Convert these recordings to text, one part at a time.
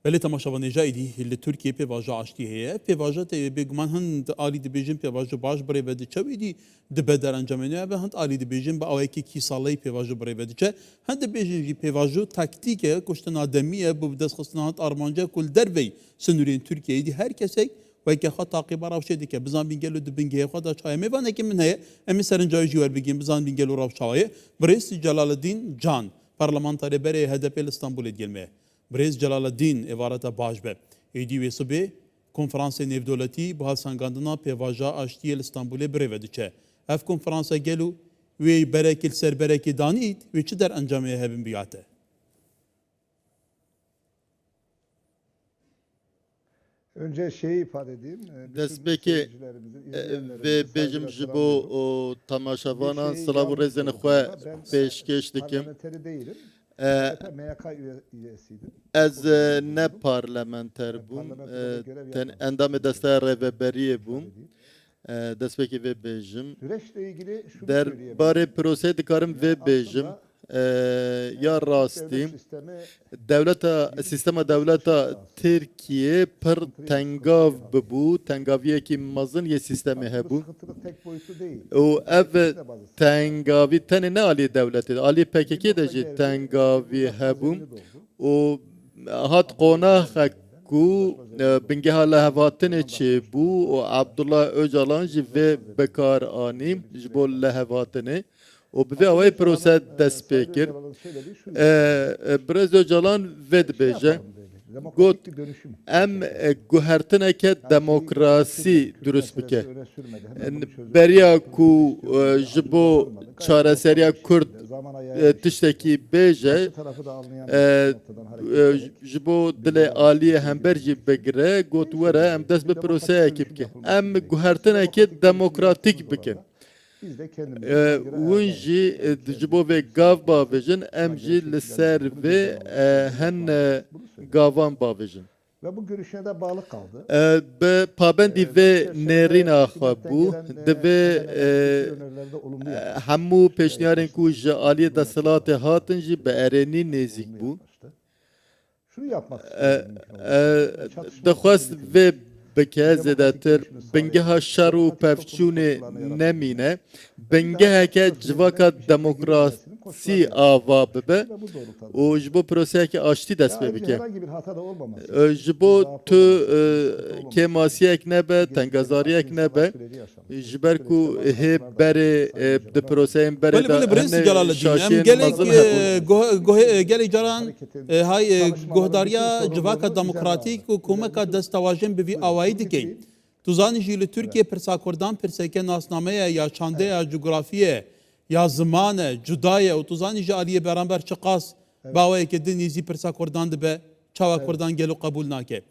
Belê temaşavanêja êdî li Tirkiye pêvaja aştî heye. Pêvaja te bêguman hin alî dibêjin pêvaja baş birê ve diçe êdî dibe derencamê ve hin alî dibêjin bi awayekî kîsaleyî pêvaja birê ve diçe. Hin dibêjin jî pêvajo taktik e kuştina demî ye bu destxistina hin armanca ku li dervey sinûrên Tirkiyeyê dî her kesek weke xwe taqîba rewşê dike. Bizanbîn gelo di bingehê xwe de çaye mêvanekî min heye em ê serincayî jî werbigîn bizanbîn gelo rewşawayê. Birêz Celaleddîn Can parlamenterê berê HDP li Stenbolê gelmeye. Birêz Celaleddîn êvareta baş be. Êdî wê sibê konferansê nêvdoletî bi hevsengandina pêvaja aştiyê li Stenbolê birê ve diçe. Ev konferansa gelo wê berekê li ser berekê danît wê çi derencamê hebin biyate. Önce şeyi ifade edeyim. Destpêkê vê bêjim ji bo temaşevanan silav û rêzên xwe pêşkêş dikim. Parlamenteri değilim. MYK üyesiydim. Ez ne parlamenter bûm, ten endamê desteya rêveberiyê bûm. Destpêkê vê bêjim. Süreçle ilgili şunu Derbarê proseyê dikarim vê bêjim. Ya rastî sistema dewleta Tirkiye pir tengav bibû, tengaviyekî mezin yê sistemê hebû. tek boyutlu değil. û ev tengavî tenê ne aliyê dewletê, aliyê PKK de jî tengavî hebû û hat qonaxek ku bingeha lehevatinê çêbû û Abdullah Öcalan jî vê bikar anî ji bo lehevatinê. O bi vê awayê prose dest pê kir. Birêz Öcalan vê dibêje got em guhertineke demokrasî durust bike. Beriya ku ji bo çareseriya Kurd tiştekî bêje ji bo dilê aliyê hember jî bigire got were em dest bi proseyekê bike. Em guhertineke demokratîk bikin. Hûn jî ji bo vê gav bavêjin em jî li ser vê hin gavan bavêjin. Ve bu görüşüne de bağlı kaldı. Bi pabendî vê nêrîna xwe bû divê hemû pêşniyarên ku ji aliyê desthilatê hatin jî bi erênî nêzik bû. Şunu yapmak dixwest vê bike zêdetir bingeha şer û pevçûnê nemîne bingeheke civaka demokrasî ava bibe û ji bo proseyekê aştî dest pê bike. herhangi bir hata da olmaması. Ji bo tu kêmasiyek nebe, tengezariyek nebe ji ber ku hê berê di proseyên berê de Birêz Celaleddîn em gelek caran hay guhdariya civaka demokratîk û komeka destewajên bi vî awayî dikin. Tu zanî jî li Tirkiye pirsa Kurdan pirseke nasnameya ya çandeya coğrafiye ya zimane cudaye û tu zanî jî aliyê beramber çi qas bawayekê din nîzî pirsa Kurdan dibe çawa Kurdan gelo qebûl nake.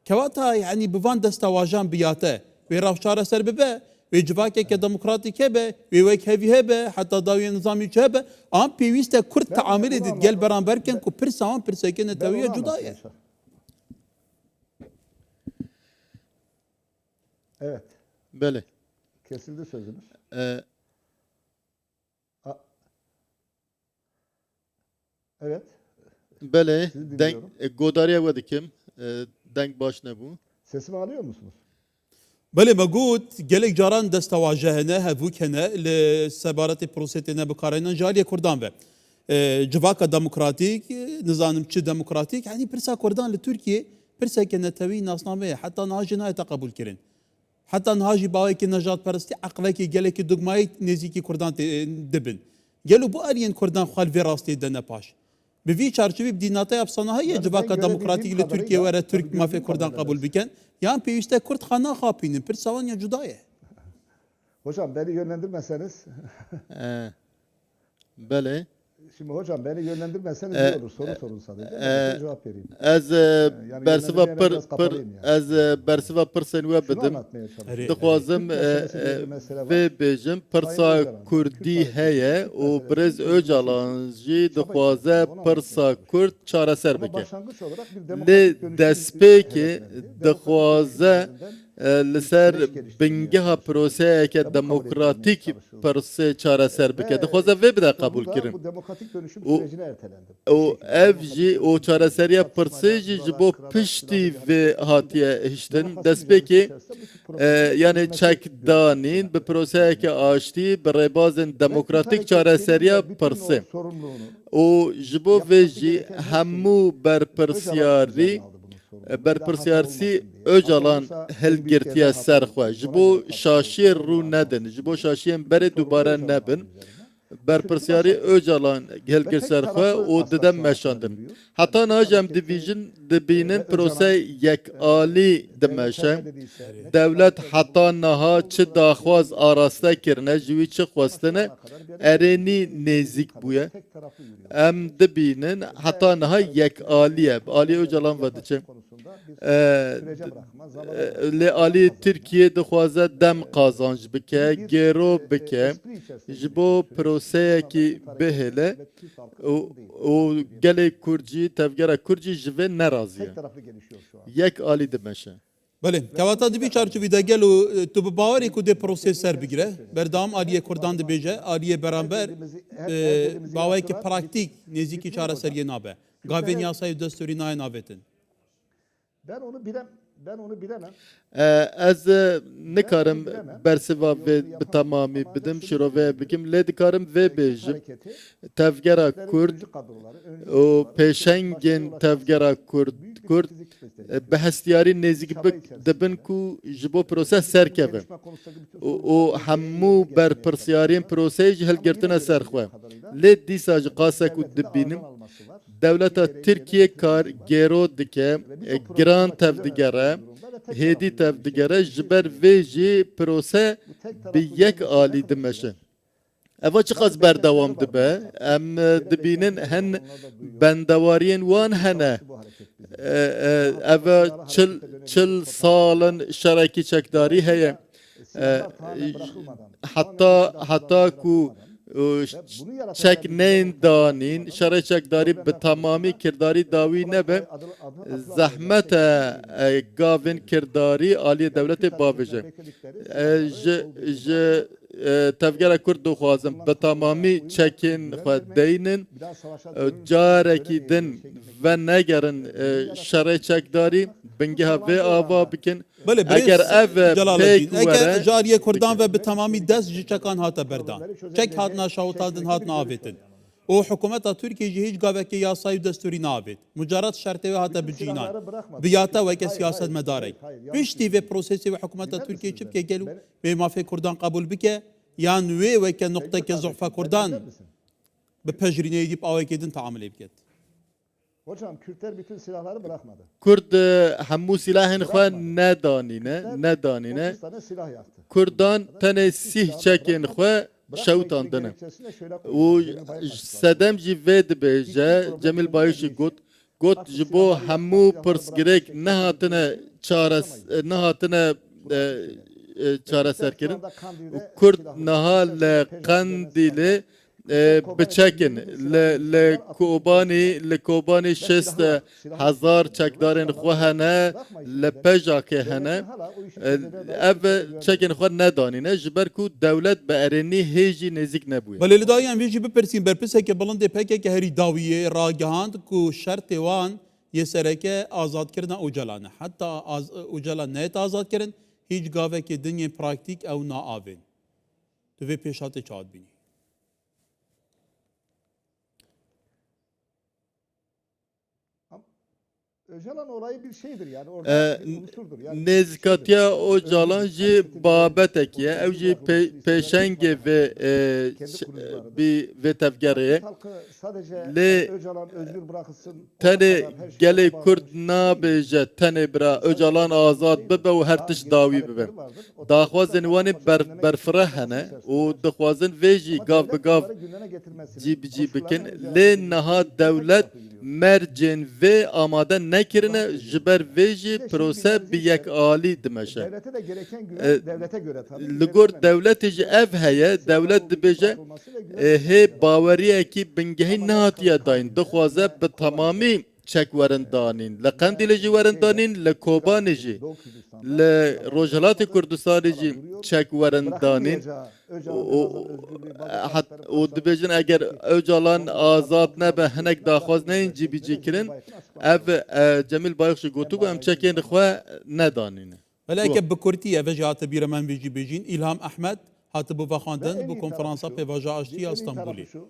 Kewata yani bi van destewajan biyate wê rewşara ser bibe wê civakeke demokratîk hebe wê wek hevî hebe heta dawiyê nizamî çi hebe an pêwîst e Kurd teamîl edît gel beramberkin ku pirsa wan pirseke netewiye cuda ye. Evet. Belê. Kesildi sözünüz. Evet. Belê Sizi deng dinliyorum. godariya we dikim deng baş nebû. Sesimi alıyor musunuz? Belê me got gelek caran destewaje hene hevûk hene li sebaretê prosêtê ne bikarînan ji aliyê Kurdan ve civaka demokratîk nizanim çi demokratîk yani pirsa Kurdan li Tirkiye pirseke netewî nasnameye heta niha jî nayê te qebûl kirin. Heta niha jî bawekî nejatperstî eqlekî gelekî dugmayî nêzîkî Kurdan dibin. Gelo bu aliyên Kurdan xwe li vê rastiyê de ne paş. Bi vî çarçivî dînateya efsana heye civaka demokratîk li Tirkiye were Türk mafê Kurdan qebûl bikin. Yan pêwîst e Kurd xwe naxapînin pirsa wan ya cuda ye. Hocam beni yönlendirmeseniz. Belê. Şimdi hocam beni yönlendirmeseniz iyi olur. Soru sorun sadece. Cevap vereyim. Ez Yani bersiva yönlendirmeye pir biraz pir kapalıyım yani. ez bersiva pirsên we Şunu bidim. anlatmaya çalışıyorum. Dixwazim vê bêjim pirsa Kurdî heye û Birêz Öcalan jî dixwaze pirsa Kurd çareser Ama bike. başlangıç olarak bir Lê demokratik dönüşüm destpêkê hedefledi. dixwaze li ser bingeha proseyeke demokratîk pirsê çareser bike. Dixwaze vê bide qebûl kirin. Bu demokratik dönüşüm sürecine ertelendi. û ev jî û çareseriya pirsê jî ji bo piştî ve hatiye hiştin destpêkê yani çekdanîn bi proseyeke aştî bi rêbazên demokratik çareseriya pirsê û ji bo vê jî hemû berpirsyarî berpirsyarî Öcalan hilgirtiye ser xwe ji bo şaşiyê rû nedin ji bo şaşiyên berê dubare nebin berpirsyarî Öcalan hilgir ser xwe û didem meşandin heta niha em dibînin prosey yekalî dimeşe devlet heta niha çi daxwaz araste kirine ji wî çi xwestine erênî nêzik bûye em dibînin heta niha yekalî ye alî Öcalan ve diçe lê alî Tirkiye dixwaze dem qazanc bike gêro bike ji bo proseyekî bihêle û gelê Kurcî tevgera Kurcî ji vê nerazî ye yek alî dimeşe Belê kevata dibî çarçovî de gel û tu bi bawerê ku dê prosê ser bigire berdam aliyê Kurdan dibêje aliyê beramber bawekî praktîk nêzîkî çareseriyê nabe gavên yasayê desturî nayê navetin Ben onu bilemem. Ez nikarim bersiva vê bi tamamî bidim şirovê bikim lê dikarim vê bêjim tevgera Kurd û pêşengên tevgera Kurd bi hestiyarî nêzik dibin ku ji bo proses serkevin û hemû berpirsyariyên proseyê ji hilgirtine ser xwe lê dîsa ji qasek û dibînim devleta Tirkiye kar gêro dike giran tevdigere hêdî tevdigere ji ber vê jî prose bi yek alî dimeşe eva çi qas berdewam dibe em dibînin hen bendewariyên wan hene eva çil salin şerekî çekdarî heye heta ku çek neyn danîn şerê çekdarî bi tamamî kirdarî dawî nebe zehmete gavên kirdarî aliyê devletê bavêje ji tevgera Kurd dixwazim bi tamamî çekên xwe deynin carekî din ve negerin şerê çekdarî bingeha vê ava bikin eger ev pêk were jariyê Kurdan ve bi tamamî dest ji çekan hate berdan çek hatna şawtadin hatna avêtin û hikûmeta Tirkiye jî hiç gavekê yasayî û desturî naavêt mucaret şertê wê hate bicînan biyata weke siyasetmedarek piştî vê prosesê ve hikûmeta Tirkiye çi bike gel û vê mafê Kurdan qebûl bike yan wê weke noqtekê zohfa Kurdan bi pejrîneyê dîp awekê din taamilê biket Hocam Kürtler bütün silahları bırakmadı. Kurd hemû silahên xwe nedanîne Pakistan'a silah yaktı. Kurdan tenê sih çekên xwe şewtandine û sedem jî vê dibêje Cemil Bayişî got ji bo hemû pirsgirêk nehatine çareserkirin û Kurd niha li Qendîlê biçekin li Kobanî 60,000 çekdarên xwe hene li pejakê hene ev çekên xwe nedanîne ji ber ku devlet bi erênî hêjî nêzik nebûye Belê li dayî em vê jî bipirsîn berpirseke bilind PKK herî dawiyê ragihand ku şertê wan yê sereke azadkirina Öcalan e heta Öcalan neyet azadkirin hiç gavekê dinyên praktîk ew naavên tu vê pêşhatê çavat bînî Öcalan olayı bir şeydir yani orada bir unsurdur. Yani nêzîkatiya Öcalan jî babetek ye ew jî pêşengê vê tevgerê halkı sadece Lê Öcalan özgür bırakılsın. tenê gelê Kurd nabêje tenê bira Öcalan azad bibe û her tişt dawî bibe daxwazên wan ê berfireh hene û dixwazin vê jî gav bi gav cî bi cî bikin lê niha devlet mercên vê amade nekirine ji ber vê jî prose bi yek alî dimeşe Devlete de gereken güven devlete göre tabii. li gor devletê jî ev heye devlet dibêje hê baweriyekî bingehî nehatiye dayîn dixwaze bi tamamî çek werin danîn. Li Qendîlê jî werin danîn, li Kobanê jî, Doğu Kürdistan'da li Rojhilatê Kurdistanê jî çek werin danîn. bırakılmayacağı Öcalan'ın özgürlüğü, bazı Hat hakları, û dibêjin eger Öcalan azad nebe hinek daxwaz neyin cîbîcî kirin, ev Cemîl Bayix jî gotûbû em çekên xwe nedanîne. Belki bi Kurtiye ve jihate bir hemen bêjî bêjîn İlham Ahmed hatı bu Ve vaxandin en bu iyi konferansa tarafı şu, pevaja açtıya en iyi tarafı İstanbul'u. şu,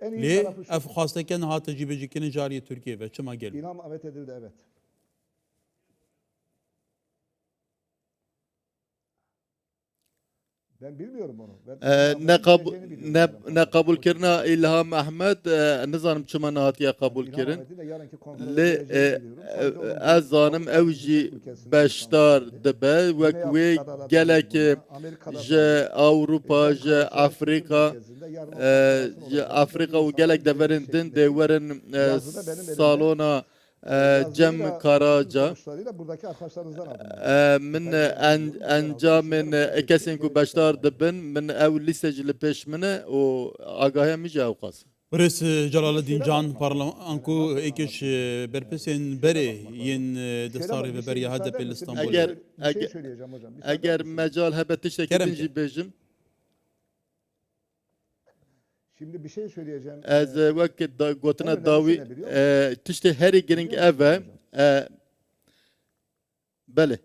en iyi Lê tarafı şu. ev xwasteken hatı jî bêjîkirin cariye Türkiye ve çima gelin. İlham evet edildi, evet. Ben bilmiyorum onu. Ben İlham'ın gideceğini biliyorum. Ne kabul kirina İlham Ahmed nizanim çima hatiye kabul İlham kirin. Ahmet'in de yarınki konferansa Lê geleceğini biliyorum. Sadece onun ez zanim ew jî ülkesinde beşdar İstanbul'da. dibe wek Güney wê Afrika'da da gelek dahil buna, Amerika'da ji dahil. Awropa ji Afrika ji Afrika û gelek deverin din dê werin salona Cem Karaca. Buradaki arkadaşlarınızdan aldım. من انجامên kesên ku beşdar dibin min ew lîsecî li pêş min e û agahiya min jî ew qas. Reis Celalettin Can parlamenku ekiş berpesên berê yên destarê ve beriya HDP li İstanbul'u. Bir şey söyleyeceğim hocam. Bir Eger söyler misiniz? mecal hebe tiştekî Kerem din jî bêjim, Şimdi bir şey söyleyeceğim. ez wek gotina önemlisi dawî ne biliyor tiştê herî giring ev e belê.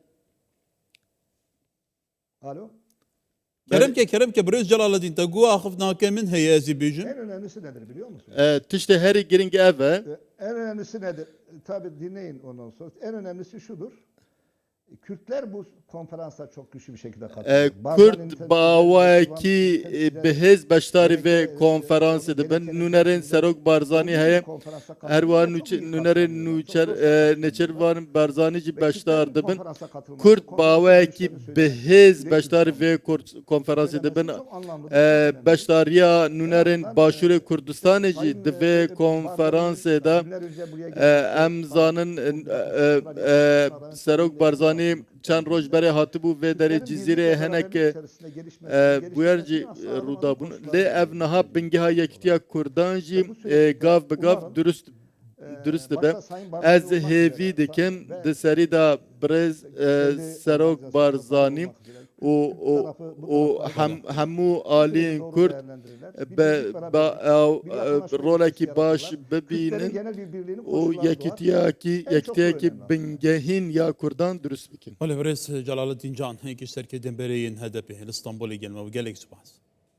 Alo. Kerem ke Reis Celalettin te gu axif nake min heye ez ê bêjim. En önemlisi nedir biliyor musun? Tiştê herî giring ev e En önemlisi nedir? Tabii dinleyin ondan sonra. En önemlisi şudur. Kürtler bu konferansa çok güçlü bir şekilde katılıyor. Kürt bawekî bihiz beşdarî vê konferansê dibin nûnerên Serok Barzanî heye her wan nûnerên Nêçîrvan Barzanî jî beşdar dibin. Kürt bawekî bihiz beşdarî vê konferansê dibin. Beşdariya nûnerên Başûrê Kurdistanê jî di vê konferansê de em zanin Serok Barzanî çend roj berê hatibû vê derê cizîrê hinek bûyer jî rûdabûn. Lê ev niha bingeha Yekîtiya Kurdan jî gav bi gav durust dibe. Ez hêvî dikim di serî de Birêz Serok Barzanî û hemû aliyên Kurd rolekî baş bibînin û yekîtiyekî bingehîn ya Kurdan durust bikin. Reis Celalettin Can ekiş serkedên berê yên HDP li İstanbul'u gelme ve gelek subahs.